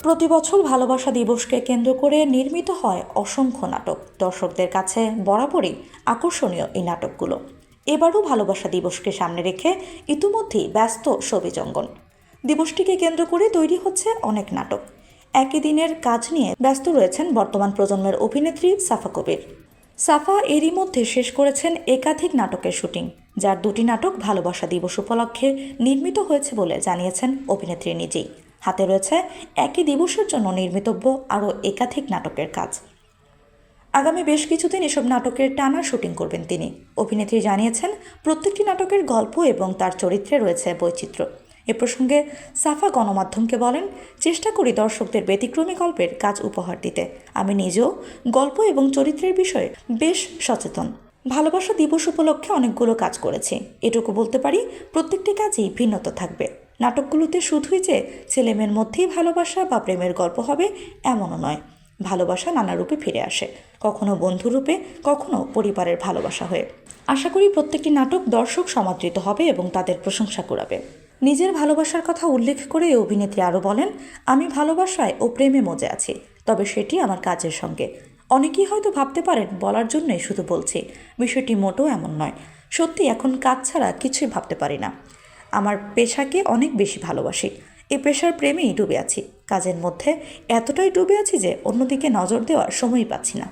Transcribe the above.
প্রতি বছর ভালোবাসা দিবসকে কেন্দ্র করে নির্মিত হয় অসংখ্য নাটক। দর্শকদের কাছে বরাবরই আকর্ষণীয় এই নাটকগুলো। এবারও ভালোবাসা দিবসকে সামনে রেখে ইতিমধ্যেই ব্যস্ত ছবি জঙ্গল। দিবসটিকে কেন্দ্র করে তৈরি হচ্ছে অনেক নাটক। একই দিনের কাজ নিয়ে ব্যস্ত রয়েছেন বর্তমান প্রজন্মের অভিনেত্রী সাফা কবির। সাফা এরই মধ্যে শেষ করেছেন একাধিক নাটকের শুটিং, যার দুটি নাটক ভালোবাসা দিবস উপলক্ষে নির্মিত হয়েছে বলে জানিয়েছেন অভিনেত্রী নিজেই। হাতে রয়েছে একই দিবসের জন্য নির্মিতব্য আরও একাধিক নাটকের কাজ। আগামী বেশ কিছুদিন এসব নাটকের টানা শুটিং করবেন তিনি। অভিনেত্রী জানিয়েছেন, প্রত্যেকটি নাটকের গল্প এবং তার চরিত্রে রয়েছে বৈচিত্র্য। এ প্রসঙ্গে সাফা গণমাধ্যমকে বলেন, চেষ্টা করি দর্শকদের ব্যতিক্রমী গল্পের কাজ উপহার দিতে। আমি নিজেও গল্প এবং চরিত্রের বিষয়ে বেশ সচেতন। ভালোবাসা দিবস উপলক্ষে অনেকগুলো কাজ করেছি। এটুকু বলতে পারি, প্রত্যেকটি কাজেই ভিন্নতা থাকবে। নাটকগুলোতে শুধুই যে ছেলেমেয়ের মধ্যেই ভালোবাসা বা প্রেমের গল্প হবে এমনও নয়। ভালোবাসা নানা রূপে ফিরে আসে, কখনো বন্ধুরূপে, কখনো পরিবারের ভালোবাসা হয়ে। আশা করি প্রত্যেকটি নাটক দর্শক সমাদৃত হবে এবং তাদের প্রশংসা কুড়াবে। নিজের ভালোবাসার কথা উল্লেখ করে এই অভিনেত্রী আরও বলেন, আমি ভালোবাসায় ও প্রেমে মজে আছি, তবে সেটি আমার কাজের সঙ্গে। অনেকেই হয়তো ভাবতে পারেন বলার জন্যই শুধু বলছি, বিষয়টি মোটেও এমন নয়। সত্যি এখন কাজ ছাড়া কিছুই ভাবতে পারি না। আমার পেশাকে অনেক বেশি ভালোবাসি। এই পেশার প্রেমেই ডুবে আছি। কাজের মধ্যে এতটাই ডুবে আছি যে অন্যদিকে নজর দেওয়ার সময়ই পাচ্ছি না।